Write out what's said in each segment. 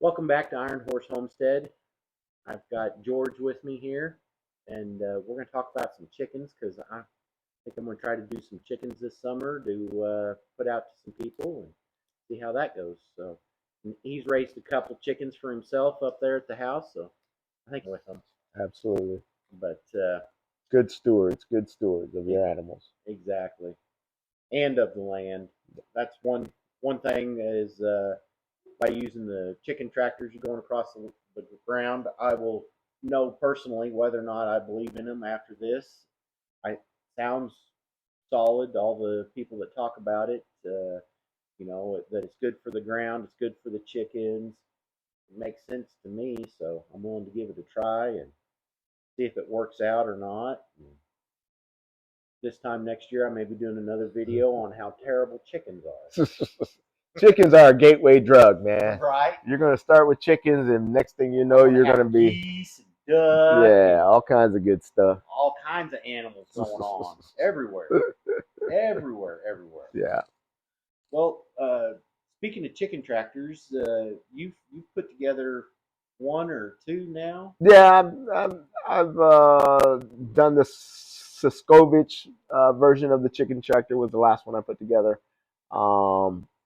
Welcome back to Iron Horse Homestead. I've got George with me here, and we're going to talk about some chickens because I think I'm going to try to do some chickens this summer to put out to some people and see how that goes. So he's raised a couple chickens for himself up there at the house, so I think with him. Absolutely. But Good stewards of your animals. exactly, and of the land. That's one thing is by using the chicken tractors you're going across the ground. I will know personally whether or not I believe in them after this. I sounds solid. All the people that talk about it, that it's good for the ground, it's good for the chickens. It makes sense to me, so I'm willing to give it a try and see if it works out or not. And this time next year, I may be doing another video on how terrible chickens are. Chickens are a gateway drug, man. Right? You're gonna start with chickens, and next thing you I'm know, gonna you're have gonna be geese and duck yeah, and all kinds of good stuff. all kinds of animals going on everywhere, everywhere, everywhere. Yeah. Well, speaking of chicken tractors, you've put together one or two now. Yeah, I've done the Siskovich version of the chicken tractor was the last one I put together.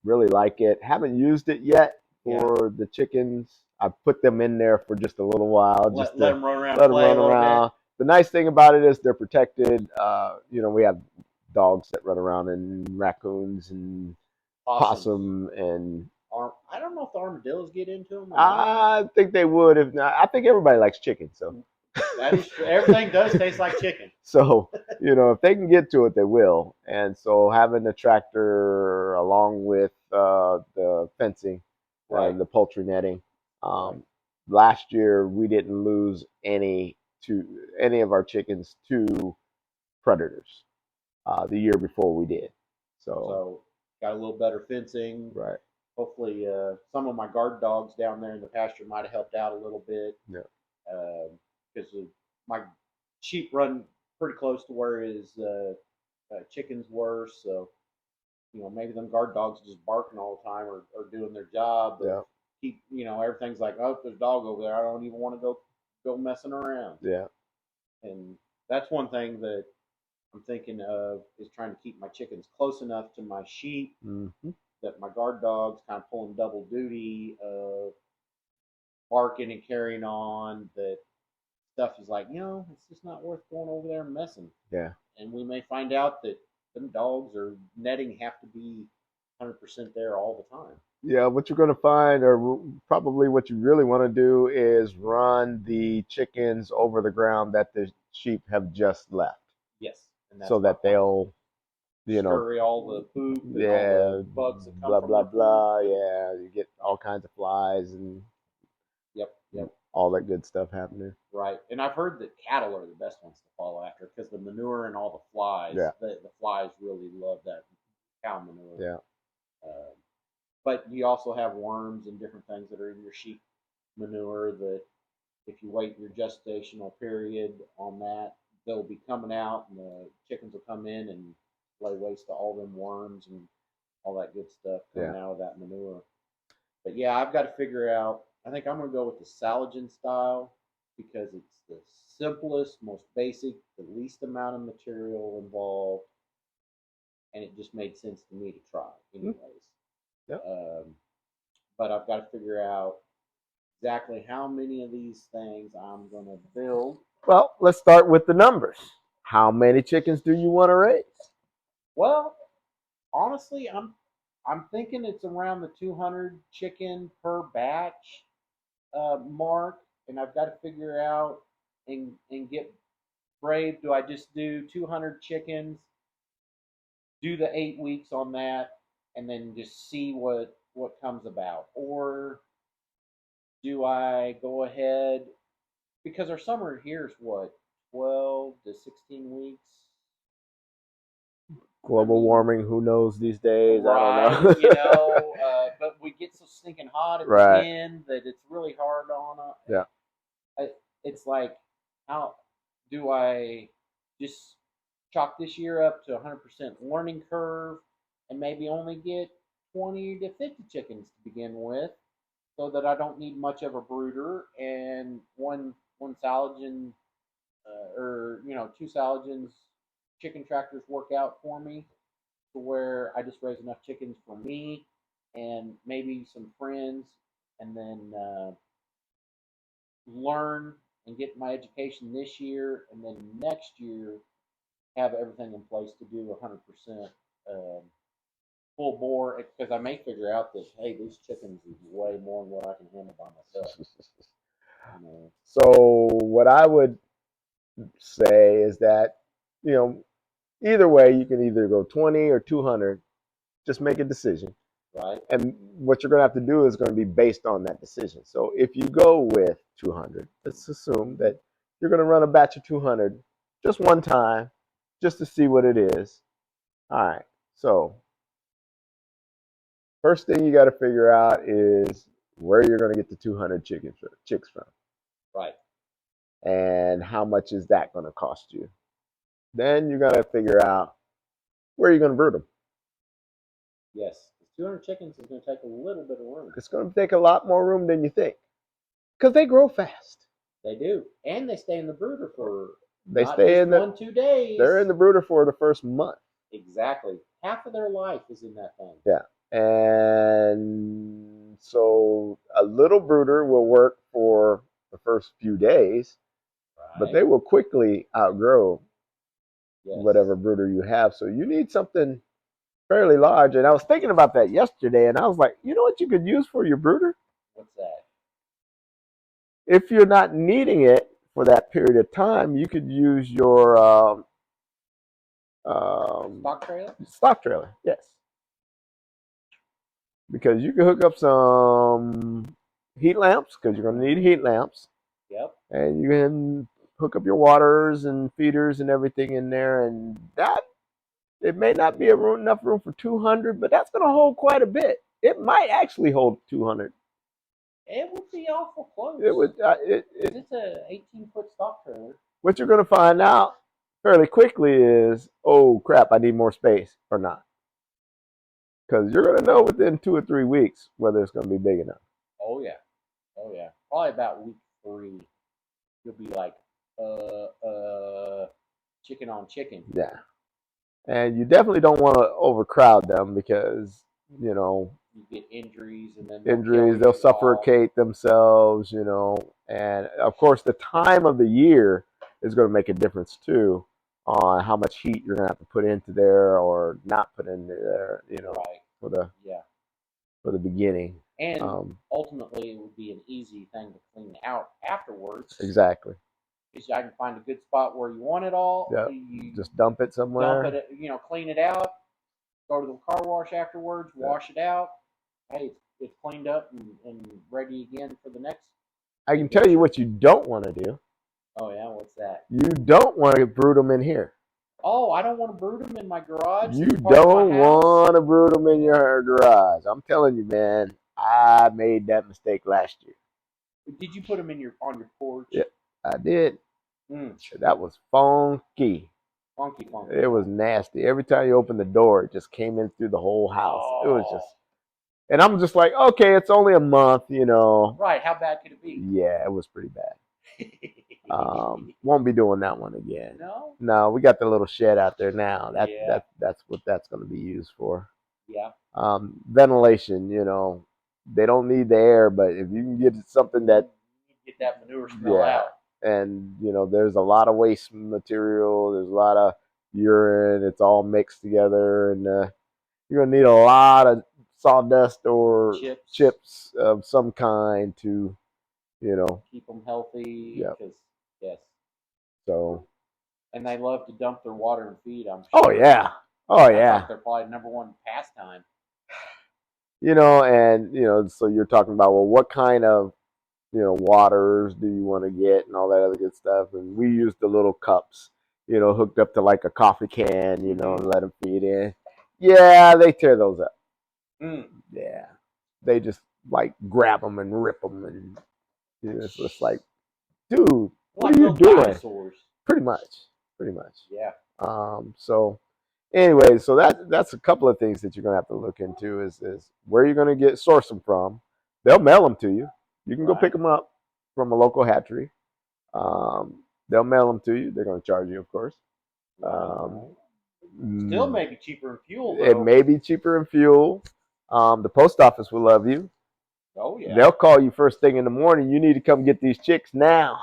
Really like it. Haven't used it yet Yeah, for the chickens. I put them in there for just a little while, just let to them run around, let them play a run little bit. around. The nice thing about it is they're protected. We have dogs that run around and raccoons and Possums. possum and I don't know if the armadillos get into them or not. I think they would if not. I think everybody likes chicken, so That is true. Everything does taste like chicken. so, if they can get to it, they will. And so, having the tractor along with the fencing, Right, the poultry netting. right. Last year, we didn't lose any of our chickens to predators. The year before, we did. So, So got a little better fencing. right, Hopefully, some of my guard dogs down there in the pasture might have helped out a little bit yeah, because my sheep run pretty close to where his chickens were. So maybe them guard dogs just barking all the time or doing their job, but yeah, keep everything's like, oh, there's a dog over there. I don't even want to go messing around. yeah, And that's one thing that I'm thinking of is trying to keep my chickens close enough to my sheep hmm, that my guard dog's kind of pulling double duty of barking and carrying on. That stuff is like, it's just not worth going over there and messing. yeah. And we may find out that them dogs or netting have to be 100% there all the time. Yeah, what you're going to find, or probably what you really want to do, is run the chickens over the ground that the sheep have just left, Yes, and so that's my that plan. they'll, you know, Scurry all the poop and all the yeah, bugs that come blah from blah the poop. blah. And Yeah, you get all kinds of flies and yep, yep, all that good stuff happening. right. And I've heard that cattle are the best ones to follow after because the manure and all the flies, Yeah, the flies really love that cow manure. yeah, Uh, but you also have worms and different things that are in your sheep manure that if you wait your gestational period on that, they'll be coming out and the chickens will come in and lay waste to all them worms and all that good stuff yeah. coming out of that manure. But yeah, I've got to figure out. I think I'm going to go with the Saligen style because it's the simplest, most basic, the least amount of material involved, and it just made sense to me to try, Hmm, anyways. yeah. Um, but I've got to figure out exactly how many of these things I'm going to build. Well, let's start with the numbers. How many chickens do you want to raise? Well, honestly, I'm thinking it's around the 200 chicken per batch mark, and I've got to figure out and get brave. Do I just do 200 chickens, do the 8 weeks on that, and then just see what comes about, or do I go ahead because our summer here is what 12 to 16 weeks. I Global mean, warming, who knows these days? I don't right, know. but we get so stinking hot at the Right. end that it's really hard on Yeah. it's like, how do I just chalk this year up to 100% learning curve and maybe only get 20 to 50 chickens to begin with? so that I don't need much of a brooder, and one Salogen or two Salogens chicken tractors work out for me to where I just raise enough chickens for me and maybe some friends, and then learn and get my education this year, and then next year have everything in place to do 100% full bore. Because I may figure out that hey, these chickens is way more than what I can handle by myself. You know, So what I would say is that, you know, either way, you can either go 20 or 200. Just make a decision. right? And what you're going to have to do is going to be based on that decision. So if you go with 200, let's assume that you're going to run a batch of 200 just one time, just to see what it is. All right. So first thing you got to figure out is where you're going to get the 200 chicks from, Right. and how much is that going to cost you. Then you got to figure out where you're going to brood them. Yes. 200 chickens is going to take a little bit of room. It's going to take a lot more room than you think because they grow fast. They do, and they stay in the brooder for They not stay just in the 1-2 days. They're in the brooder for the first month. Exactly. Half of their life is in that thing. Yeah. And so a little brooder will work for the first few days, but Right. they will quickly outgrow Yes. whatever brooder you have. So you need something fairly large. And I was thinking about that yesterday, and I was like, you know what you could use for your brooder? What's that? If you're not needing it for that period of time, you could use your Stock trailer? stock trailer. Yes. Because you can hook up some heat lamps because you're going to need heat lamps, Yep. and you can hook up your waters and feeders and everything in there, and that it may not be enough room for 200, but that's going to hold quite a bit. It might actually hold 200. It would be awful close. It would. It's a 18-foot stock trailer. What you're going to find out fairly quickly is, oh crap, I need more space or not, because you're going to know within 2 or 3 weeks whether it's going to be big enough. Oh yeah. Oh yeah. Probably about week 3, you'll be like, chicken on chicken. Yeah. And you definitely don't want to overcrowd them because, you know, You get injuries and then they'll suffocate themselves, and of course the time of the year is going to make a difference too on how much heat you're going to have to put into there or not put into there, Right. for the Yeah. for the beginning. And ultimately, it would be an easy thing to clean out afterwards. Exactly. Because I can find a good spot where you want it all. Yeah. You Just dump it somewhere. dump it, clean it out. Go to the car wash afterwards, wash it out. Hey, it's cleaned up and ready again for the next. I can tell you what you don't want to do. Oh yeah, what's that? You don't want to brood them in here. Oh, I don't want to brood them in my garage. You don't want to brood them in your garage. I'm telling you, man. I made that mistake last year. Did you put them on your porch? Yeah, I did. Mm. That was funky. Funky. It was nasty. Every time you opened the door, it just came in through the whole house. Oh. It was just, and I'm just like, okay, it's only a month, Right? How bad could it be? Yeah, it was pretty bad. Won't be doing that one again. No. No, we got the little shed out there now. That's what that's going to be used for. Yeah. Ventilation, they don't need the air, but if you can get something that get that manure smell out. And there's a lot of waste material, there's a lot of urine, it's all mixed together, and you're gonna need a lot of sawdust or chips of some kind to keep them healthy. Yeah. Yes. So. And they love to dump their water and feed. I'm Oh sure. yeah. That's like they're probably number one pastime. And so you're talking about, well, what kind of waters do you want to get and all that other good stuff. And we used the little cups, hooked up to like a coffee can, and let them feed in. Yeah, they tear those up. Mm. Yeah. They just like grab them and rip them. And it's just like, dude, what are you doing? Dinosaurs. Pretty much. Yeah. So anyway, so that's a couple of things that you're going to have to look into is where you're going to source them from. they'll mail them to you. You can go pick Right. them up from a local hatchery. They'll mail them to you. They're going to charge you, of course. Right. Um, Still mm, maybe cheaper in fuel it though. may be cheaper in fuel. The post office will love you. Oh yeah. They'll call you first thing in the morning. You need to come get these chicks now.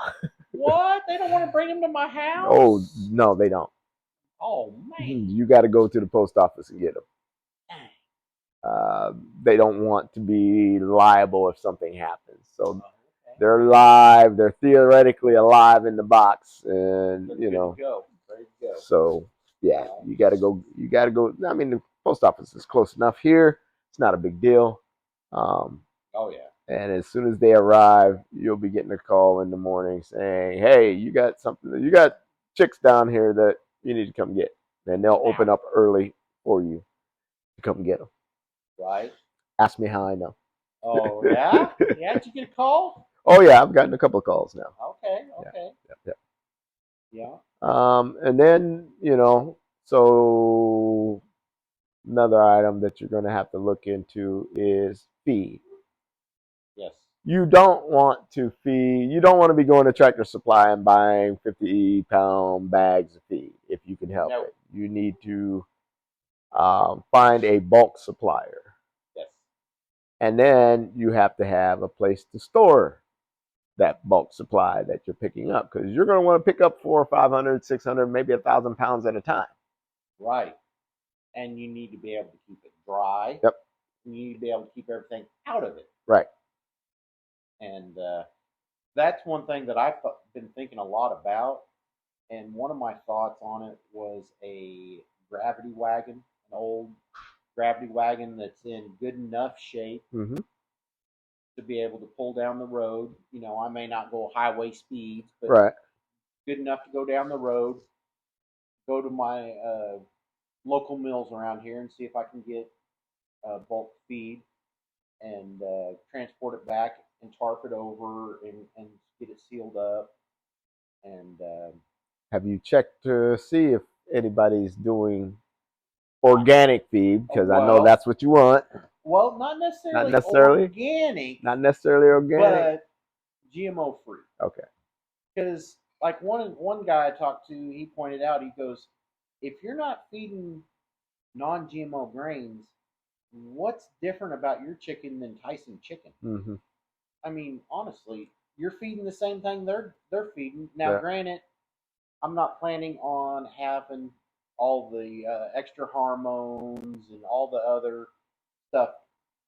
What? They don't want to bring them to my Oh house? no, they don't. Oh man. You got to go to the post office and get them. Dang. Uh, they don't want to be liable if something happens. So Oh, okay. they're live. They're theoretically alive in the box, and They're you good to know. go. Ready to go. So yeah, Right. you got to go. You got to go. I mean, the post office is close enough here. It's not a big deal. Um, Oh yeah. and as soon as they arrive, you'll be getting a call in the morning saying, "Hey, you got something. You got chicks down here that you need to come get." And they'll Now. open up early for you to come get them. Right. Ask me how I know. Oh yeah. Yeah. Did you get a call? Oh yeah, I've gotten a couple of calls now. Okay. Yeah, Okay. yeah, yeah. Yeah. And then so another item that you're going to have to look into is feed. Yes. You don't want to feed. You don't want to be going to Tractor Supply and buying 50-pound bags of feed if you can help No. it. You need to find a bulk supplier, Yes. and then you have to have a place to store that bulk supply that you're picking up because you're going to want to pick up 400, 500, 600, maybe 1,000 pounds at a time. Right. And you need to be able to keep it dry. Yep. You need to be able to keep everything out of it. Right. And that's one thing that I've been thinking a lot about. And one of my thoughts on it was a gravity wagon, an old gravity wagon that's in good enough shape Mm-hmm. to be able to pull down the road. I may not go highway speeds, but Right. good enough to go down the road, go to my local mills around here and see if I can get bulk feed and transport it back and tarp it over and get it sealed up. And Have you checked to see if anybody's doing organic feed? Because I know well, that's what you want. not Not necessarily necessarily. organic, Not necessarily organic. but GMO free. Okay. Because like one guy I talked to, he pointed out, he goes, if you're not feeding non-GMO grains, what's different about your chicken than Tyson chicken? Mm-hmm. I mean, honestly, you're feeding the same thing they're feeding. Now, Yeah. granted, I'm not planning on having all the extra hormones and all the other stuff,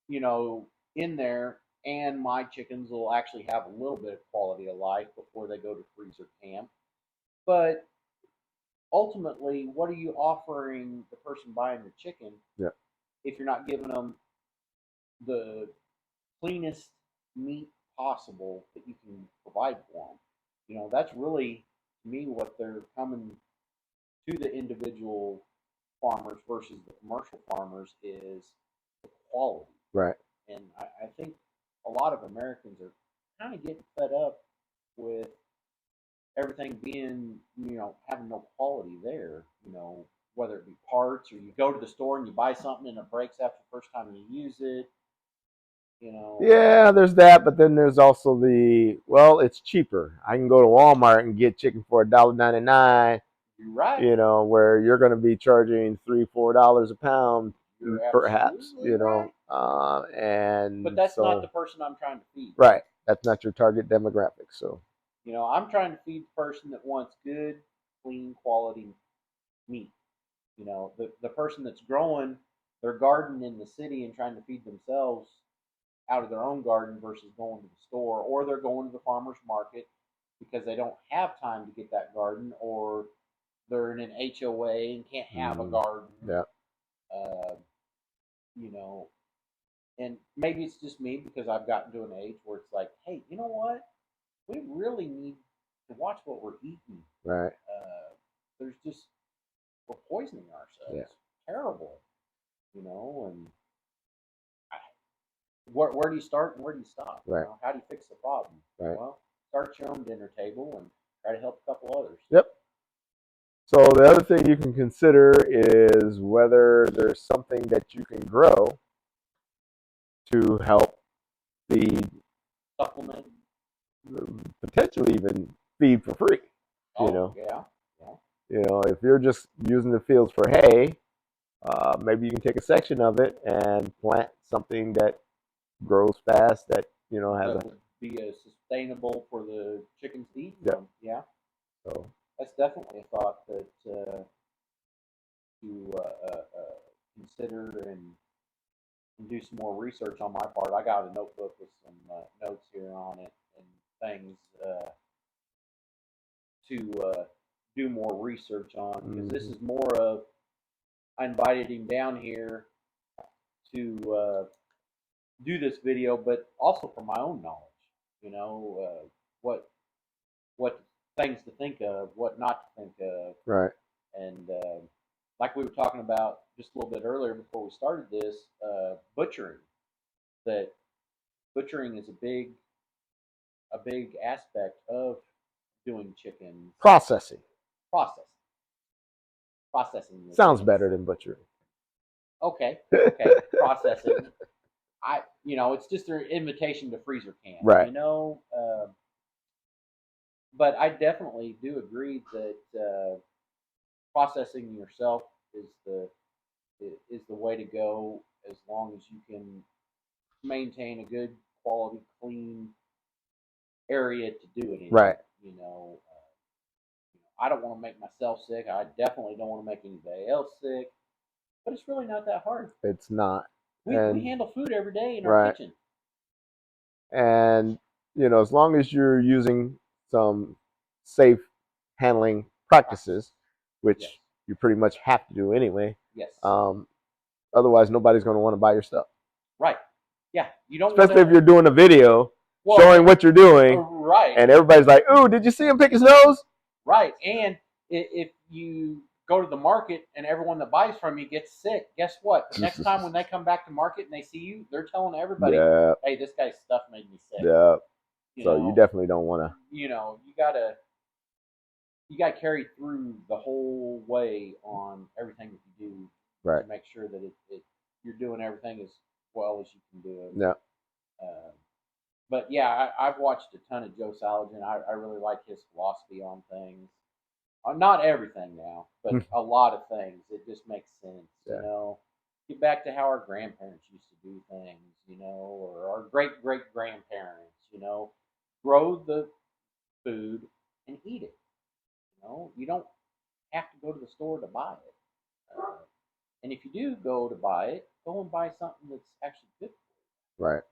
you know, in there. And my chickens will actually have a little bit of quality of life before they go to freezer camp. But ultimately, what are you offering the person buying the chicken Yeah. if you're not giving them the cleanest meat possible that you can provide for them? That's really to me what they're coming to the individual farmers versus the commercial farmers is the quality. Right. And I think a lot of Americans are kind of getting fed up with everything being, having no quality there, whether it be parts or you go to the store and you buy something and it breaks after the first time you use it. Yeah, there's that, but then there's also it's cheaper. I can go to Walmart and get chicken for $1.99. You're right. Where you're going to be charging $3, $4 a pound, You're perhaps. absolutely right. And But that's not so the person I'm trying to feed. right, that's not your target demographic. So I'm trying to feed the person that wants good, clean, quality meat. The person that's growing their garden in the city and trying to feed themselves out of their own garden versus going to the store, or they're going to the farmer's market because they don't have time to get that garden, or they're in an HOA and can't have a garden. yeah, Uh, you know, and maybe it's just me because I've gotten to an age where it's like, hey, you know what? We really need to watch what we're eating. right, There's just we're poisoning ourselves. yeah, Terrible, and where do you start and where do you stop? right, How do you fix the problem? right. Well, start at your own dinner table and try to help a couple others. Yep. So the other thing you can consider is whether there's something that you can grow to help feed, Supplement. potentially even feed for free. Oh, You know, yeah. if you're just using the fields for hay, maybe you can take a section of it and plant something that grows fast that has That would be sustainable for the chickens to eat yeah. from. Yeah, So that's definitely a thought that to consider and do some more research on my part. I got a notebook with some notes here on it and things to do more research on because this is more of I invited him down here to do this video, but also for my own knowledge. What what things to think of, what not to think of, right, and like we were talking about just a little bit earlier before we started this, butchering. That butchering is a big aspect of doing chickens processing processing processing the sounds chickens. better than butchering. Okay, processing. It's just an invitation to freezer camp. Right. But I definitely do agree that processing yourself is the way to go as long as you can maintain a good quality, clean area to do it in. Right. I don't want to make myself sick. I definitely don't want to make anybody else sick. But it's really not that hard. It's not. We And handle food every day in our right. kitchen. And as long as you're using some safe handling practices, which Yes. you pretty much have to do anyway. Yes. Otherwise, nobody's going to want to buy your stuff. Right. Yeah. You don't. Especially if you're doing a video showing what you're doing. Right. And everybody's like, "Ooh, did you see him pick his nose?" Right. And if you go to the market and everyone that buys from you gets sick, guess what? Next time when they come back to market and they see you, they're telling everybody, yeah. "Hey, this guy's stuff made me sick." Yeah. So you definitely don't want to. You gotta carry through the whole way on everything that you do right. to make sure that you're doing everything as well as you can do it. Yeah. But yeah, I've watched a ton of Joe Salagen. I really like his philosophy on things. Not everything now, but a lot of things. It just makes sense, yeah. Get back to how our grandparents used to do things, or our great grandparents, Grow the food and eat it. You don't have to go to the store to buy it. And if you do go to buy it, go and buy something that's actually good for you. Right.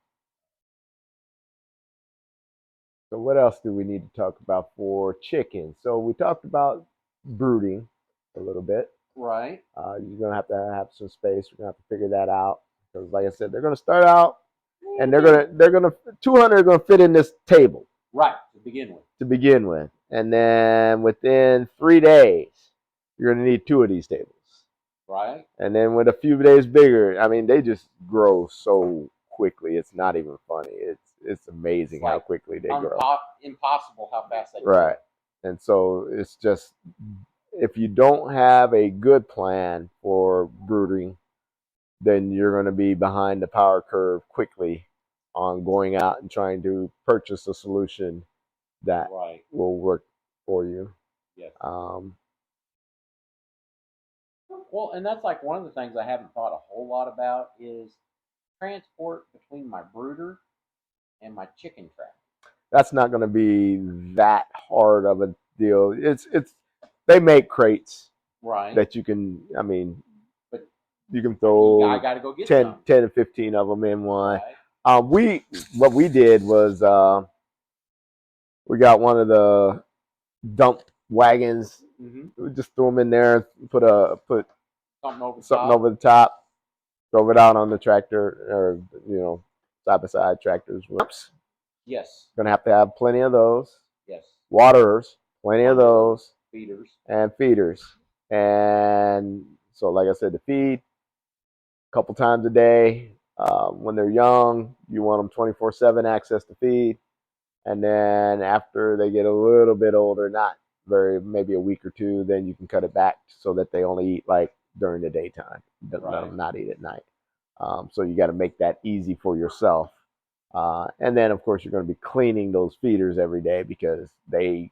So what else do we need to talk about for chicken? So we talked about brooding a little bit. Right. You're gonna have some space. You're gonna have to figure that out because, like I said, they're gonna start out, and they're gonna 200 are gonna fit in this table. Right. To begin with, and then within 3 days, you're gonna need 2 of these tables. Right. And then with a few days bigger, I mean, they just grow so quickly. It's not even funny. It's amazing how quickly they grow. Impossible how fast they grow. Right. And so it's just, if you don't have a good plan for brooding, then you're going to be behind the power curve quickly on going out and trying to purchase a solution that will work for you. Yes. Well, and that's like one of the things I haven't thought a whole lot about is transport between my brooder and my chicken trap. That's not going to be that hard of a deal. They make crates that you can. I mean, but you can throw. I got to go get 10 to 15 of them in one. Right. What we did was we got one of the dump wagons. Mm-hmm. We just threw them in there. Put something over the top. Drove it out on the tractor, or side by side tractors. Whoops. Yes. Gonna have to have plenty of those. Yes. Waterers, plenty of those. Feeders. And feeders. And so, like I said, to feed a couple times a day. When they're young, you want them 24/7 access to feed. And then after they get a little bit older, not very, maybe a week or two, then you can cut it back so that they only eat like during the daytime. Let them not eat at night. So you got to make that easy for yourself And then, of course, you're going to be cleaning those feeders every day because they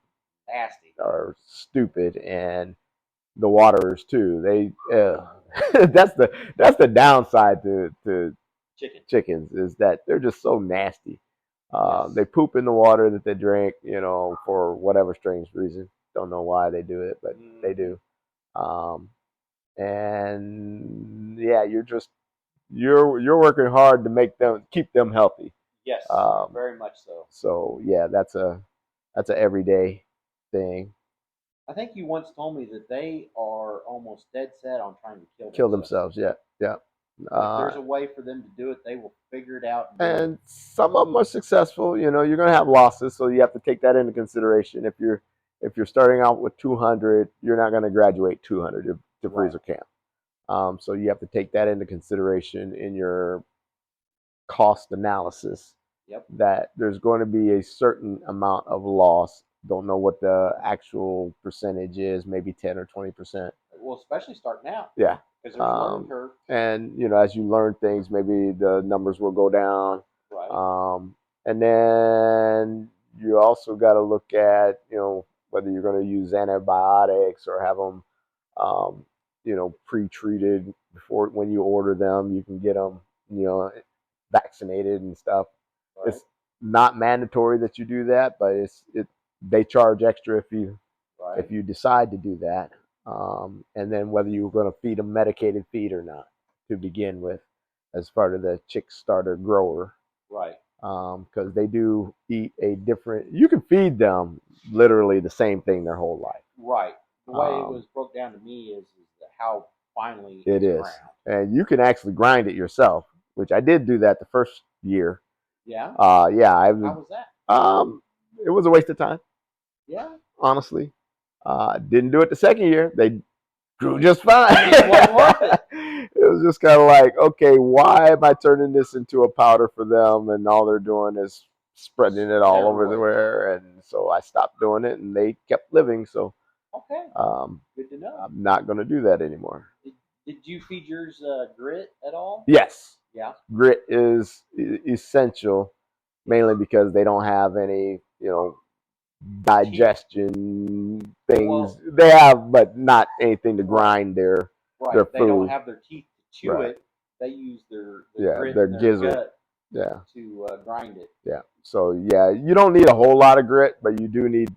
Nasty. are stupid, and the waters too. They that's the downside to Chicken. chickens is that they're just so nasty. They Yes. poop in the water that they drink, for whatever strange reason. Don't know why they do it, but they Mm-hmm. do. Um, and yeah, you're working hard to keep them healthy. Yes. Um, Very much so. so yeah, that's a everyday thing. I think you once told me that they are almost dead set on trying to kill Kill themselves. themselves. Yeah, yeah. And if there's Uh, a way for them to do it, they will figure it out and do it. and some of them are successful. You're going to have losses, so you have to take that into consideration. If you're starting out with 200, you're not going to graduate 200 to Right. freezer camp. So you have to take that into consideration in your cost analysis. Yep. That there's going to be a certain amount of loss. Don't know what the actual percentage is, maybe 10 or 20%. Well, especially starting out Yeah. because there's a learning curve. And as you learn things, maybe the numbers will go down. Right. And then you also got to look at whether you're going to use antibiotics or have them pre-treated before when you order them. You can get them you know vaccinated and stuff. Right. It's not mandatory that you do that, but they charge extra Right. if you decide to do that. And then whether you're going to feed them medicated feed or not to begin with, as part of the chick starter grower. Right. Because they do eat a different. You can feed them literally the same thing their whole life. Right. The way it Um, was broke down to me is how finely it it's is, ground. and you can actually grind it yourself, which I did do that the first year. Yeah. Yeah, How was that? it was a waste of time, Yeah. honestly. Didn't do it the second year. They grew just fine. It wasn't worth it. It was just kind of like, okay, why am I turning this into a powder for them, and all they're doing is spreading it all over Steroids. everywhere? And so I stopped doing it, and they kept living. So Okay. um, Good to know. I'm not going to do that anymore. Did you feed yours grit at all? Yes, Yeah. grit is essential, mainly because they don't have any, digestion things. Well, They have, but not anything to right. grind their Right. They don't food. have their teeth to chew Right. it. They use the Yeah, grit their in their gizzard. gut Yeah, to grind it. yeah. So yeah, you don't need a whole lot of grit, but you do need,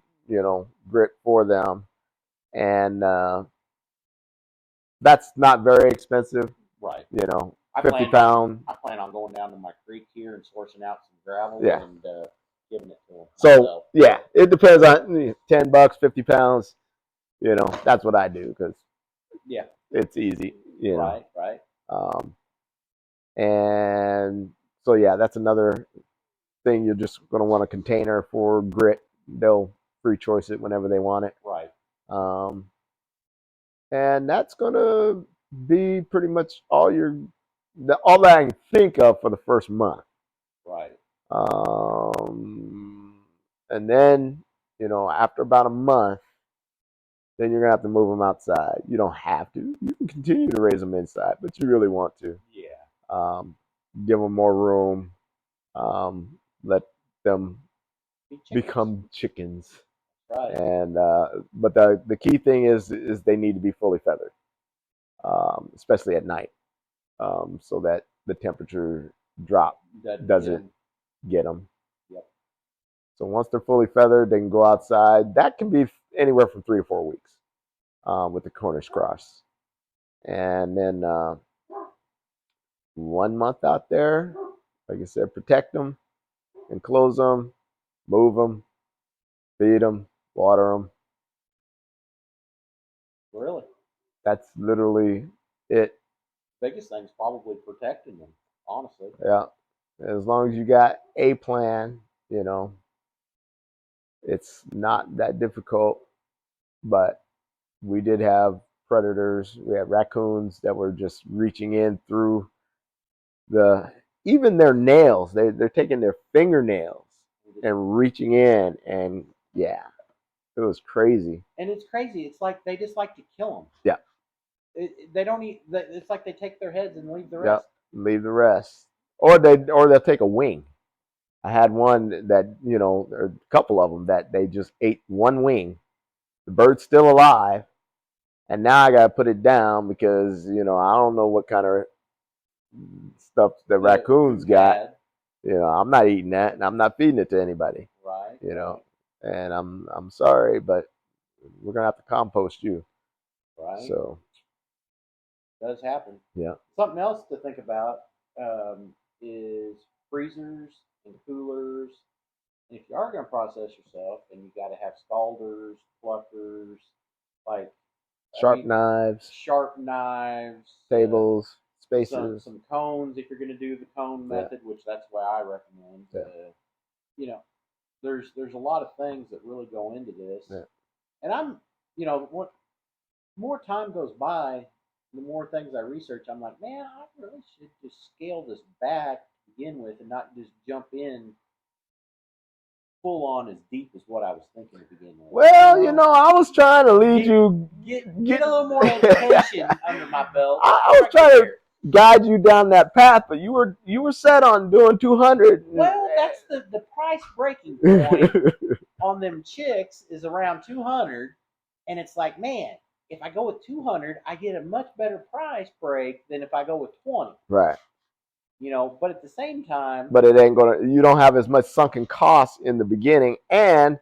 grit for them, and that's not very expensive. Right. You know, I 50 plan on pound. I plan on going down to my creek here and sourcing out some gravel Yeah. and giving it to them So myself. yeah, it depends on $10, 50 pounds. That's what I do because Yeah. it's easy. Right. Right. Um, and so yeah, that's another thing. You're just going to want a container for grit. They'll free choice it whenever they want it. Right. Um, and that's going to be pretty much all that I can think of for the first month. Right. And then, after about a month, then you're going to have to move them outside. You don't have to. You can continue to raise them inside, but you really want to. Yeah. Give them more room. Let them Big chickens. become chickens. Right. And but the key thing is they need to be fully feathered, especially at night, so that the temperature drop doesn't get them. Yep. So once they're fully feathered, they can go outside. That can be anywhere from 3 to 4 weeks with the Cornish cross, and then 1 month out there, like I said, protect them, enclose them, move them, feed them, water them. Really. That's literally it. Biggest thing is probably protecting them. Honestly. Yeah. As long as you got a plan, it's not that difficult. But we did have predators. We had raccoons that were just reaching in through even their nails. They're taking their fingernails and reaching in, and yeah, it was crazy. And it's crazy. It's like they just like to kill them. Yeah. They don't eat. It's like they take their heads and leave the Yep. rest. Leave the rest, or they'll take a wing. I had one that, or a couple of them that they just ate one wing. The bird's still alive, and now I got to put it down because, I don't know what kind of stuff the raccoons got. Bad. I'm not eating that, and I'm not feeding it to anybody. Right. And I'm sorry, but we're gonna have to compost you. Right. So Does happen. yeah, Something else to think about is freezers and coolers. And if you are going to process yourself, then you got to have scalders, pluckers, like sharp knives, sharp knives, tables, some spaces. some cones if you're going to do the cone Yeah. method, which that's why I recommend. Yeah. You know, there's a lot of things that really go into this, Yeah. and what more time goes by, the more things I research, I'm like, man, I really should just scale this back to begin with and not just jump in full on as deep as what I was thinking to begin with. Well, I was trying to lead you. Get a little more education under my belt. I was trying to guide you down that path, but you were set on doing 200. Well, that's the price breaking point on them chicks is around 200, and it's like, man, if I go with 200, I get a much better price break than if I go with 20. Right. But at the same time, but it ain't you don't have as much sunken costs in the beginning, and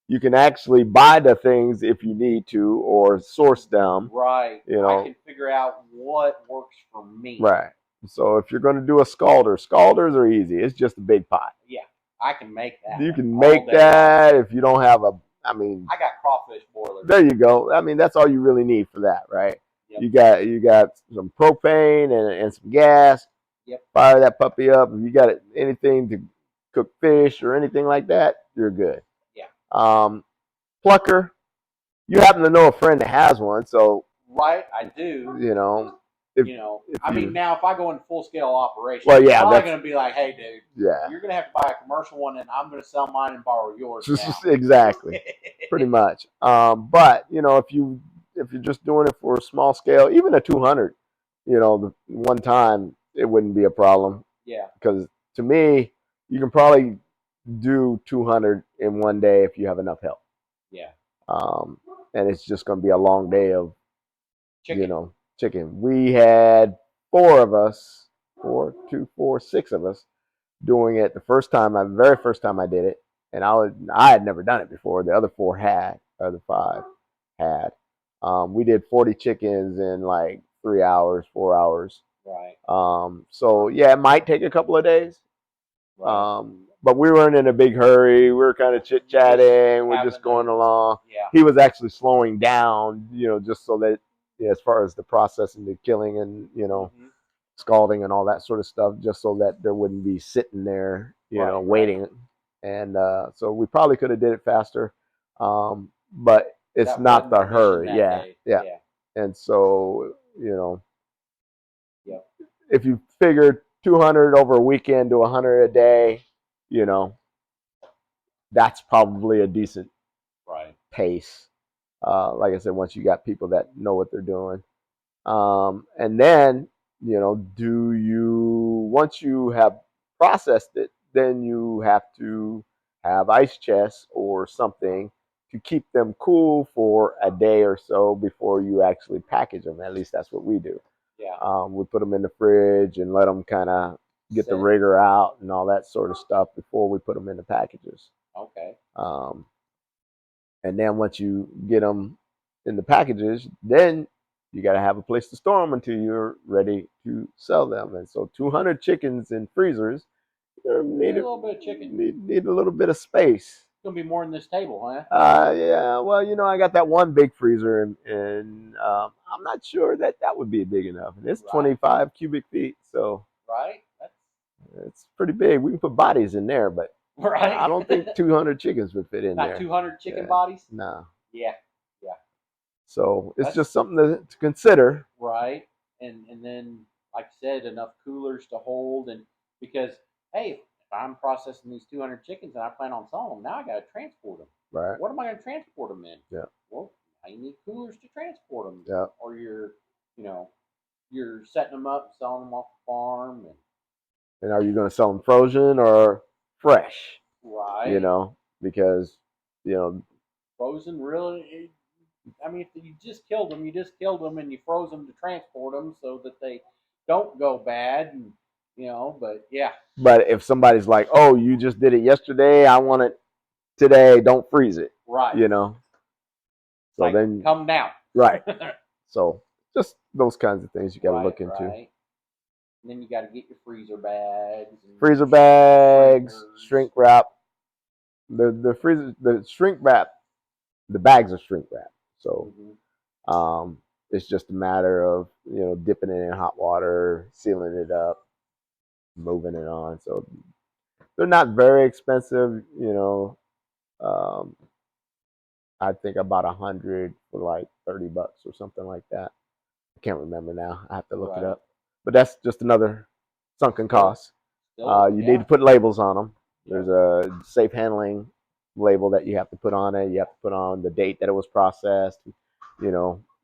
you can actually buy the things if you need to or source them. Right. I can figure out what works for me. Right. So if you're going to do a scalders are easy. It's just a big pot. Yeah, I can make that. You can make that if you don't have I got crawfish boilers. There you go. That's all you really need for that, right? Yep. You got some propane and some gas. Yep. Fire that puppy up. If you got anything to cook fish or anything like that, you're good. Yeah. Plucker. You happen to know a friend that has one, so right, I do. Now if I go in full scale operation, well, yeah, I'm probably going to be like, hey, dude, yeah, you're going to have to buy a commercial one, and I'm going to sell mine and borrow yours. Exactly, pretty much. But if you're just doing it for a small scale, even a 200, the one time it wouldn't be a problem. Yeah. Because to me, you can probably do 200 in one day if you have enough help. Yeah. And it's just going to be a long day of, chicken. Chicken. We had 6 of us doing it the very first time I did it, and I had never done it before. The other 5 had. We did 40 chickens in like 3 hours, 4 hours. Right. So yeah, it might take a couple of days. Right. But we weren't in a big hurry. We were kind of chit chatting. We're just going along. Yeah. He was actually slowing down, just so that as far as the processing, the killing, and scalding and all that sort of stuff, just so that there wouldn't be sitting there, waiting. Right. And so we probably could have did it faster, but it's not the hurry. Yeah. And so Yep. if you figure 200 over a weekend to 100 a day, that's probably a decent pace. Like I said, once you got people that know what they're doing. And then, once you have processed it, then you have to have ice chests or something to keep them cool for a day or so before you actually package them. At least that's what we do. Yeah. We put them in the fridge and let them kind of get the rigor out and all that sort of stuff before we put them in the packages. Okay. And then once you get them in the packages, then you got to have a place to store them until you're ready to sell them. And so 200 chickens in freezers need a little bit of chicken. Need a little bit of space. It's gonna be more than this table, huh? Yeah. Well, I got that one big freezer, and I'm not sure that would be big enough. And it's 25 cubic feet, so it's pretty big. We can put bodies in there, but I don't think 200 chickens would fit in there. Not 200 chicken bodies? No. Yeah. So it's just something to consider. Right. And then, like I said, enough coolers to hold. And because, hey, if I'm processing these 200 chickens and I plan on selling them, now I got to transport them. Right. What am I going to transport them in? Yeah. Well, now you need coolers to transport them. Yeah. Or you're setting them up, selling them off the farm. And are you going to sell them frozen or fresh, Right. because you know, Frozen really. I mean, if you just killed them, you just killed them, and you froze them to transport them so that they don't go bad, and But yeah, but if somebody's like, "Oh, you just did it yesterday, I want it today, don't freeze it," right. you know. So Like then, come down. right. So just those kinds of things you got to Right, look into. right. And then you got to get your freezer bags and Freezer bags, shrinkers. shrink wrap. The shrink wrap, the bags are shrink wrap. So um, it's just a matter of dipping it in hot water, sealing it up, moving it on. So they're not very expensive. Um, I think about 100 for like $30 or something like that. I can't remember now. I have to look it Right. up. But that's just another sunken cost. You need Yeah. to put labels on them. Yep. There's a safe handling label that you have to put on it. You have to put on the date that it was processed,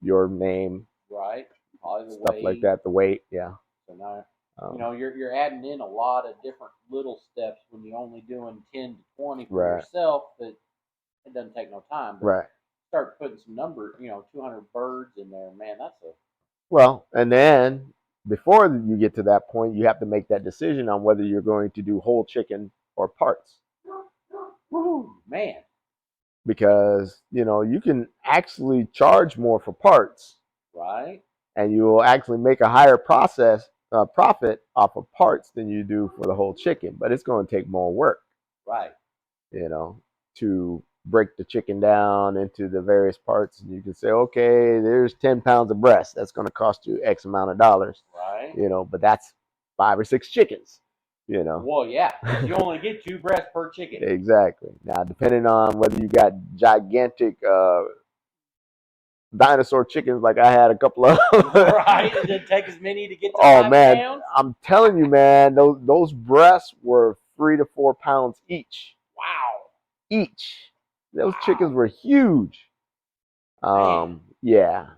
your name, Right. Probably the stuff like weight. that, the weight, yeah. So now, Um, you're adding in a lot of different little steps when you're only doing 10 to 20 for right, yourself. That it doesn't take no time. But right. start putting some number, 200 birds in there, man. That's a Well, and then before you get to that point, you have to make that decision on whether you're going to do whole chicken or parts. woo, man. Because, you can actually charge more for parts Right. and you will actually make a higher profit off of parts than you do for the whole chicken. But it's going to take more work, Right. to break the chicken down into the various parts. And you can say, okay, there's 10 pounds of breast. That's going to cost you X amount of dollars, Right. but that's 5 or 6 chickens. Well, yeah. You only get 2 breasts per chicken. Exactly. Now, depending on whether you got gigantic dinosaur chickens like I had a couple of. Right. It didn't take as many to get to Oh 5 man, pounds. I'm telling you, man, those breasts were 3 to 4 pounds each. Wow. Each. Those Wow. chickens were huge. Yeah.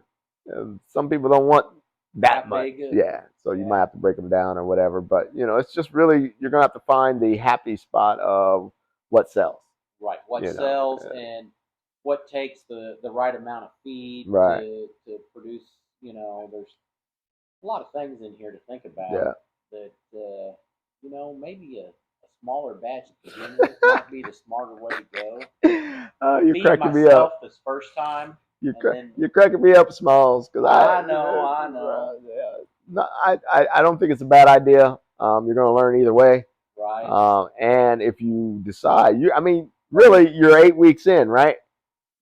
Some people don't want that much. Yeah. So you might have to break them down or whatever. But it's just really you're gonna have to find the happy spot of what sells. Right. What sells and what takes the right amount of feed Right. to produce. There's a lot of things in here to think about. Yeah. That maybe a smaller batch to begin with might be the smarter way to go. You're Feed cracking me myself up. this first time. You're cracking me up, Smalls, because I know. No, I don't think it's a bad idea. You're going to learn either way. Right. And if you decide, really, you're 8 weeks in, right?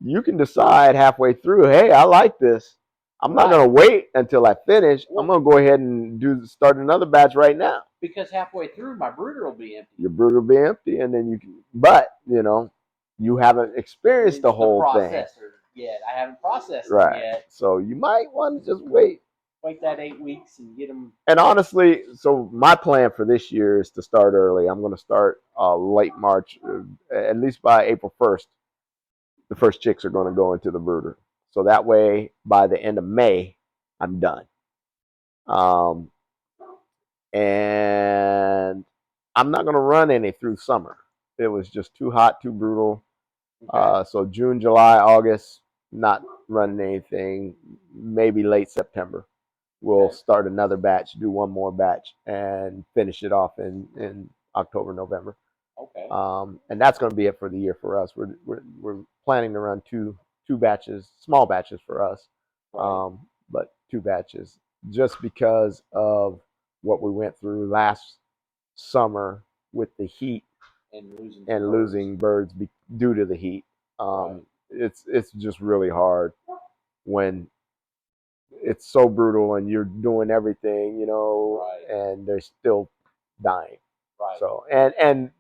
You can decide halfway through, hey, I like this. I'm not going to wait until I finish. I'm going to go ahead and start another batch right now. Because halfway through, my brooder will be empty. Your brooder will be empty, and then but you haven't experienced the whole thing yet. I haven't processed them yet. So you might want to just wait that 8 weeks and get them. And honestly, so my plan for this year is to start early. I'm going to start late March, at least by April 1st. The first chicks are going to go into the brooder. So that way, by the end of May, I'm done. And I'm not going to run any through summer. It was just too hot, too brutal. Okay. So June, July, August, not running anything. Maybe late September. We'll start another batch, do one more batch, and finish it off in October, November. Okay. And that's going to be it for the year for us. We're planning to run two batches, small batches for us, but 2 batches, just because of what we went through last summer with the heat and losing birds due to the heat. It's just really hard when it's so brutal and you're doing everything, and they're still dying. Right. So and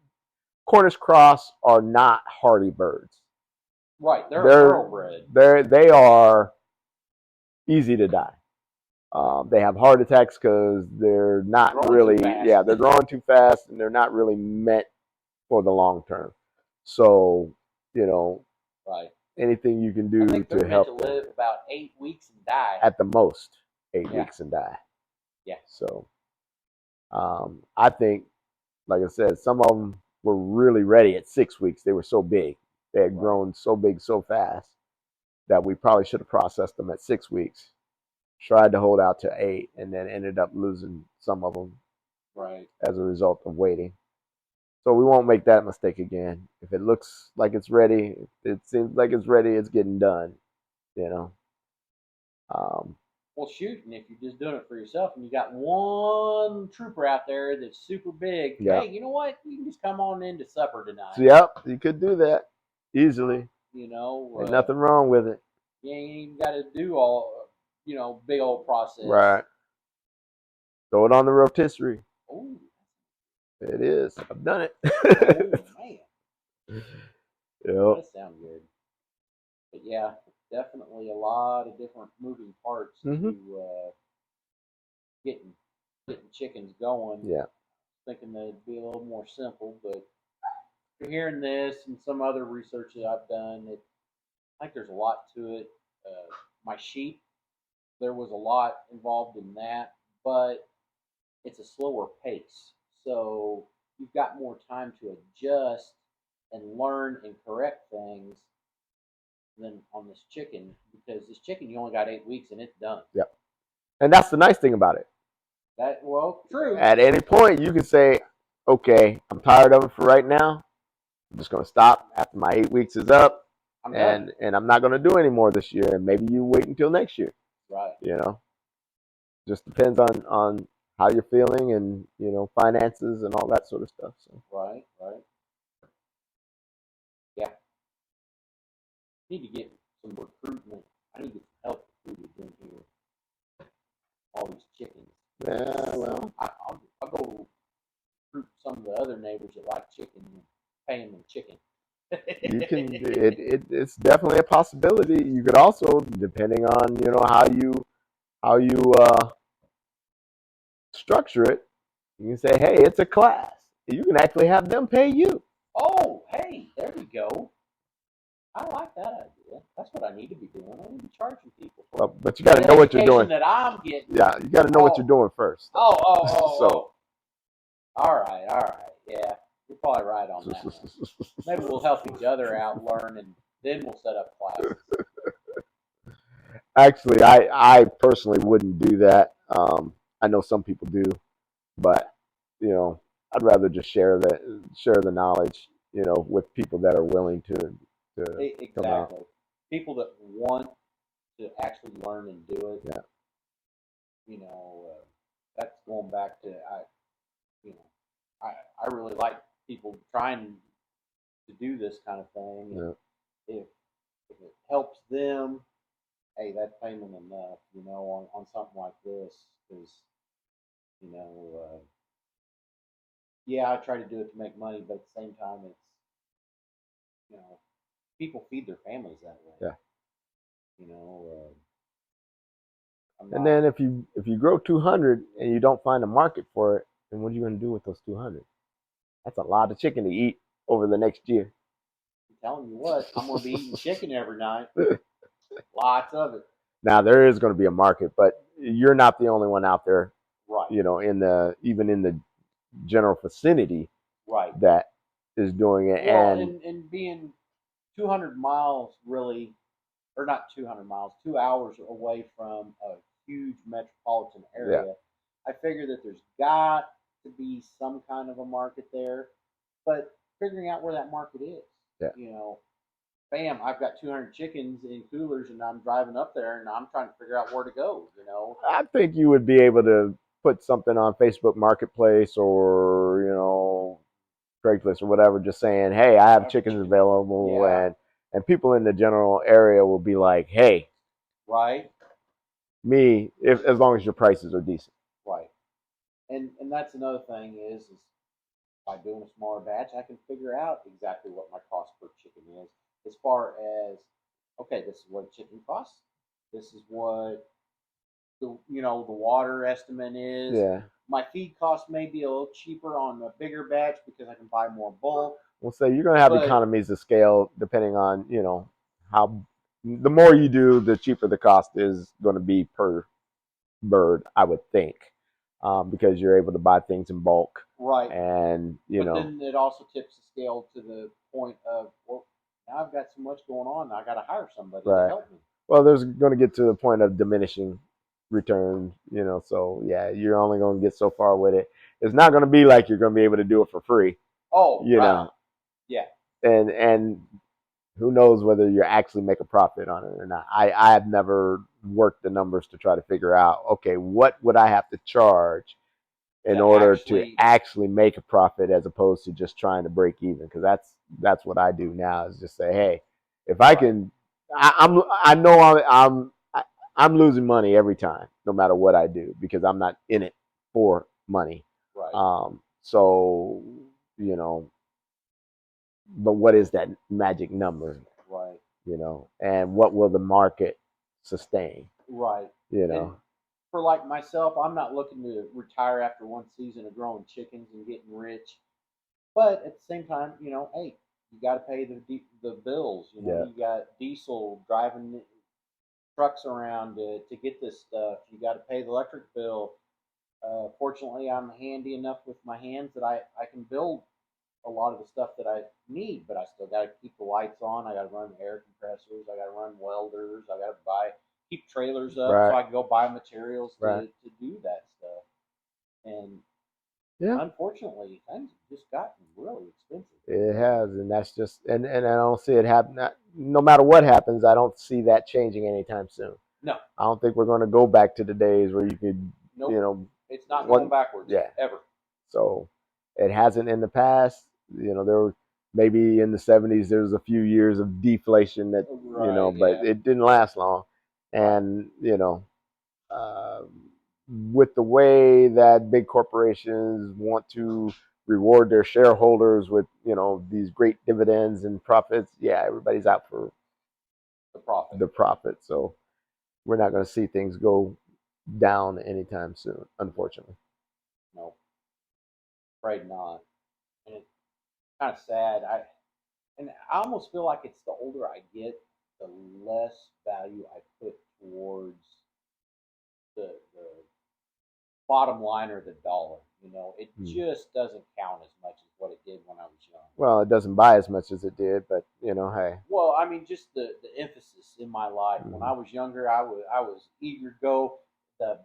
Cornish cross are not hardy birds. Right. They're thoroughbred. They are easy to die. They have heart attacks because they're not really, they're growing too fast and they're not really meant for the long term. So, right. Anything you can do to help them. Live about 8 weeks and die. At the most, 8 weeks and die. Yeah. So, I think, like I said, some of them were really ready at 6 weeks. They were so big. They had Right. grown so big so fast that we probably should have processed them at 6 weeks. Tried to hold out to 8, and then ended up losing some of them Right. as a result of waiting. So we won't make that mistake again. If it looks like it's ready, if it seems like it's ready, it's getting done. You know. Well, shoot, and if you're just doing it for yourself and you got one trooper out there that's super big, Yeah. hey, you know what? You can just come on into supper tonight. So, yep, you could do that easily. You know, Ain't nothing wrong with it. you ain't even got to do all, big old process. Right. Throw it on the rotisserie. Oh, It is. I've done it. man. Yep. That sounds good. But yeah, definitely a lot of different moving parts Mhm. to getting chickens going. Yeah. Thinking that it'd be a little more simple, but hearing this and some other research that I've done, I think there's a lot to it. My sheep, there was a lot involved in that, but it's a slower pace. So you've got more time to adjust and learn and correct things than on this chicken, because this chicken you only got 8 weeks and it's done. Yep. And that's the nice thing about it. True. At any point, you can say, "Okay, I'm tired of it for right now. I'm just going to stop after my 8 weeks is up, I'm done. and I'm not going to do any more this year. And maybe you wait until next year. Right. You know, just depends on how you're feeling and finances and all that sort of stuff. So Right. Yeah. Need to get some recruitment. I need to get some help recruited in here. All these chickens. yeah, well, I'll go recruit some of the other neighbors that like chicken and pay them in chicken. you can. It's definitely a possibility. You could also, depending on how you structure it, you can say, "Hey, it's a class. You can actually have them pay you." Oh, hey, there we go. I like that idea. That's what I need to be doing. I need to be charging people for Well, but you got to the know what you're education doing. that I'm getting. Yeah, you got to know what you're doing first. So, All right. Yeah, you're probably right on that one. Maybe we'll help each other out, learn, and then we'll set up classes. actually, I personally wouldn't do that. I know some people do, but I'd rather just share the knowledge, with people that are willing to come out. Exactly. People that want to actually learn and do it. Yeah. That's going back to you know, I really like people trying to do this kind of thing. Yeah. If it helps them, hey, that's payment enough, on something like this. Because you know, yeah, I try to do it to make money, but at the same time, it's you know, people feed their families that way. Yeah. You know, And then if you grow 200 and you don't find a market for it, then what are you going to do with those 200? That's a lot of chicken to eat over the next year. I'm telling you what, I'm gonna be eating chicken every night. Lots of it. Now there is going to be a market, but you're not the only one out there. Right. Even in the general vicinity. Right. That is doing it, Well, and and being 200 miles really, or not 200 miles, 2 hours away from a huge metropolitan area, yeah. I figure that there's got to be some kind of a market there, but figuring out where that market is. Yeah. Bam, I've got 200 chickens in coolers and I'm driving up there and I'm trying to figure out where to go, I think you would be able to put something on Facebook Marketplace or, Craigslist or whatever, just saying, "Hey, I have chickens available," Yeah. and people in the general area will be like, "Hey, Right. me," if as long as your prices are decent. Right. And that's another thing is by doing a smaller batch, I can figure out exactly what my cost per chicken is. As far as, okay, this is what a chicken costs. This is what the water estimate is. Yeah. My feed cost may be a little cheaper on a bigger batch because I can buy more bulk. We'll say you're going to have economies of scale depending on how. The more you do, the cheaper the cost is going to be per bird, I would think. because you're able to buy things in bulk, Right. and But then it also tips the scale to the point of, well, now I've got so much going on, I got to hire somebody to right. help me. Well, there's going to get to the point of diminishing return, So yeah, you're only going to get so far with it. It's not going to be like you're going to be able to do it for free, Oh, you right. know. Yeah. And who knows whether you actually make a profit on it or not. I have never worked the numbers to try to figure out, okay, what would I have to charge in To order to actually, actually make a profit as opposed to just trying to break even, because that's what I do now, is just say, hey, if I right. can, I know I'm losing money every time, no matter what I do, because I'm not in it for money. Right. So you know, but what is that magic number? Right. And what will the market sustain? Right. You And know, for like myself, I'm not looking to retire after one season of growing chickens and getting rich. But at the same time, hey, you got to pay the bills. yeah, You got diesel driving trucks around to get this stuff. You got to pay the electric bill. Fortunately, I'm handy enough with my hands that I can build a lot of the stuff that I need, but I still got to keep the lights on. I got to run air compressors. I got to run welders. I got to keep trailers up so right, I can go buy materials right, to do that stuff. And yeah. unfortunately, things have just gotten really expensive. It has, and that's just, and I don't see it happen. No matter what happens, I don't see that changing anytime soon. No, I don't think we're going to go back to the days where you could, nope, it's not going one, backwards yeah. ever. So it hasn't in the past. There were maybe in the '70s there was a few years of deflation that Right? but Yeah. it didn't last long. Right. And uh, with the way that big corporations want to reward their shareholders with these great dividends and profits, yeah, everybody's out for The profit. the profit. So we're not going to see things go down anytime soon, unfortunately. No, afraid not. And it's kind of sad. I almost feel like it's the older I get, the less value I put towards the bottom line or the dollar. It Hmm. just doesn't count as much as what it did when I was young. Well, it doesn't buy as much as it did, but hey. Well, I mean, just the emphasis in my life. When Hmm. I was younger, I was eager to go. The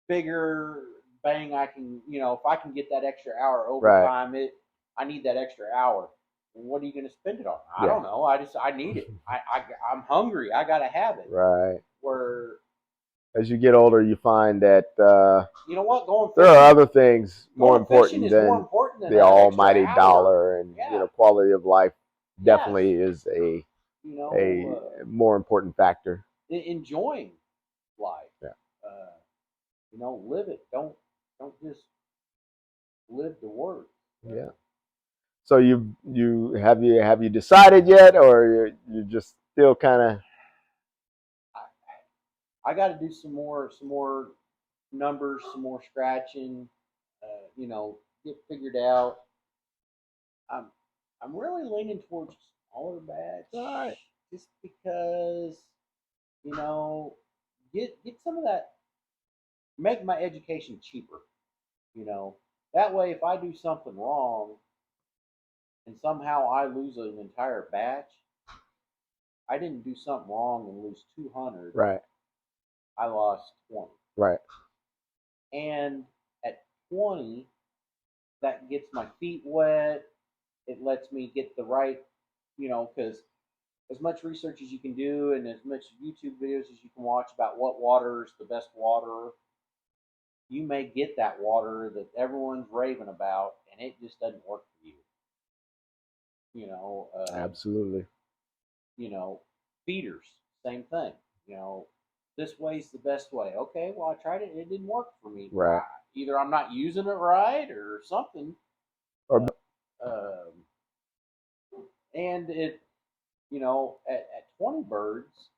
bigger bang I can, if I can get that extra hour Right. overtime, I need that extra hour. Well, what are you going to spend it on? I Yeah. don't know. I need it. I'm hungry. I got to have it. Right. Where As you get older, you find that you know what, there are other things more fishing important is more than important than the that extra almighty hour. dollar, and Yeah. quality of life Yes. definitely is a You a know, more important factor. enjoying life. Yeah. Uh, live it. Don't just live the word. Yeah. So you decided yet, or you just still kind of I got to do some more numbers, some more scratching. Get figured out. I'm I'm really leaning towards smaller batch, all right? just because you know get some of that. Make my education cheaper. You know that way, if I do something wrong and somehow I lose an entire batch, I didn't do something wrong and lose 200. Right. I lost 20. Right. And at 20, that gets my feet wet. It lets me get the right, because as much research as you can do and as much YouTube videos as you can watch about what water is the best water, you may get that water that everyone's raving about, and it just doesn't work for you. You know, uh, Absolutely. Feeders, same thing. You know, this way's the best way. Okay, well, I tried it, it didn't work for me. Right. Either I'm not using it right or something. Or Um, and at 20 birds,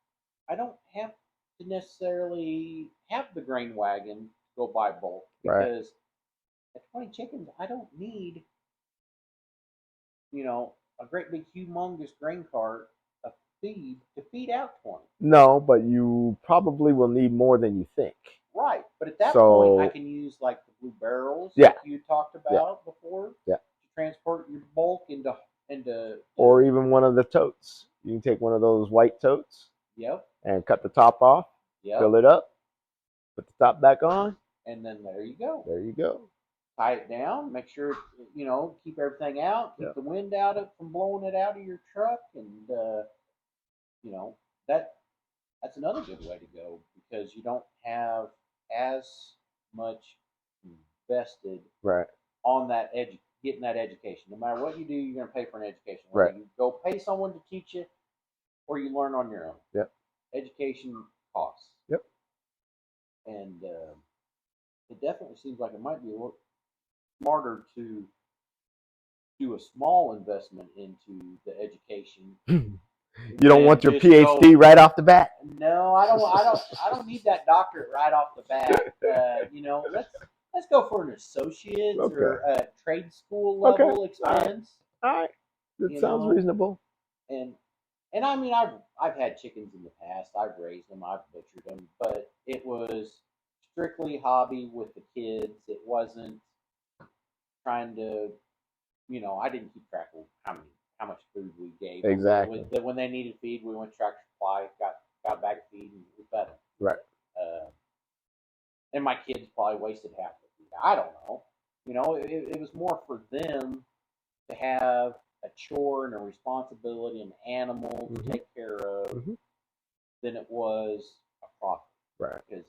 I don't have to necessarily have the grain wagon to go buy bulk, right. because at 20 chickens, I don't need, a great big humongous grain cart of feed to feed out 20. No, but you probably will need more than you think. Right, but at that So, point, I can use like the blue barrels yeah, like you talked yeah, about before yeah. to transport your bulk into. Or even one of the totes. You can take one of those white totes Yep, and cut the top off, yep, fill it up, put the top back on. and then there you go. There you go. Tie it down. Make sure keep everything out. Keep Yeah. the wind out of from blowing it out of your truck, and you know that that's another good way to go because you don't have as much invested Right. on that getting that education. No matter what you do, you're going to pay for an education. Whether Right. you go pay someone to teach you or you learn on your own. Yep. Education costs. Yep. And it definitely seems like it might be a little smarter to do a small investment into the education. You don't want your just PhD right off the bat. No, I don't. I don't need that doctorate right off the bat. Let's go for an associate's Okay. or a trade school Okay. level expense. All right. That You sounds know, reasonable. And I mean I've had chickens in the past. I've raised them. I've butchered them, but it was strictly hobby with the kids. It wasn't trying to. I didn't keep track of how much food we gave. Exactly. When they needed feed, we went to Tractor Supply, got a bag of feed, and we fed them. Right. And my kids probably wasted half the feed. I don't know. It was more for them to have a chore and a responsibility, an animal to take care of, than it was a profit. Right. Because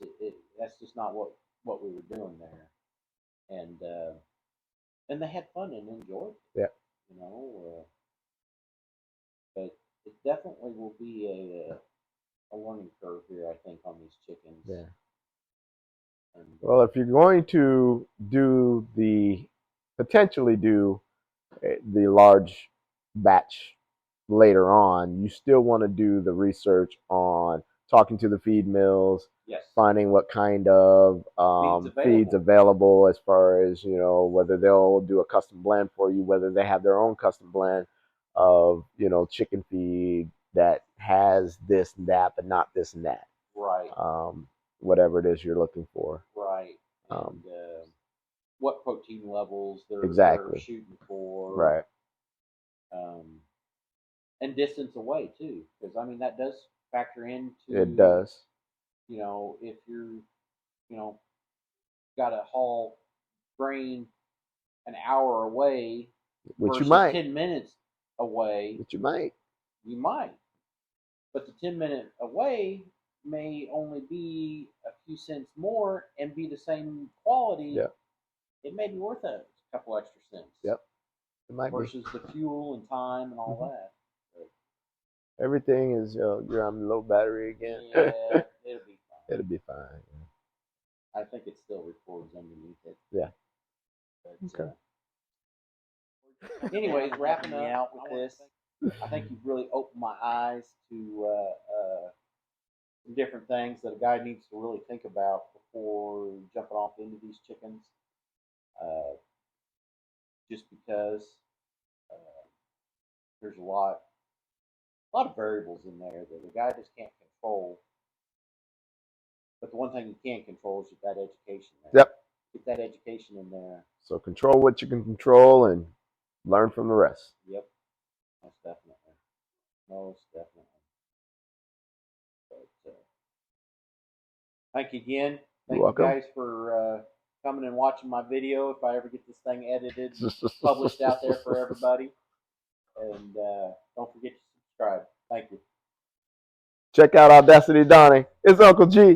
that's just not what we were doing there. And they had fun and enjoyed it. Yeah. But it definitely will be a learning curve here, I think, on these chickens. Yeah. And, well, if you're going to potentially do the large batch later on, you still want to do the research on talking to the feed mills, yes, finding what kind of feeds available as far as, whether they'll do a custom blend for you, whether they have their own custom blend of, chicken feed that has this and that, but not this and that. Right. Whatever it is you're looking for. Right. And what protein levels they're shooting for. Right. And distance away too, because I mean that does factor into. It does. If you're, got to haul grain an hour away, which versus you might. 10 minutes away, which you might. You might, but the 10-minute away may only be a few cents more and be the same quality. Yeah. It may be worth a couple extra cents. Yep. It might versus the fuel and time and all that. But everything is you're on low battery again. Yeah, it'll be fine. It'll be fine. Yeah. I think it still records underneath it. Yeah. But, okay. Anyways, wrapping out with this, I think you've really opened my eyes to some different things that a guy needs to really think about before jumping off into these chickens. Just because there's a lot of variables in there that the guy just can't control. But the one thing you can control is that education there. Yep. Get that education in there. So control what you can control and learn from the rest. Yep. Most definitely. Most definitely. But thank you again. Thank you guys for coming and watching my video. If I ever get this thing edited, published out there for everybody. And don't forget to subscribe. Thank you. Check out Audacity Donnie. It's Uncle G.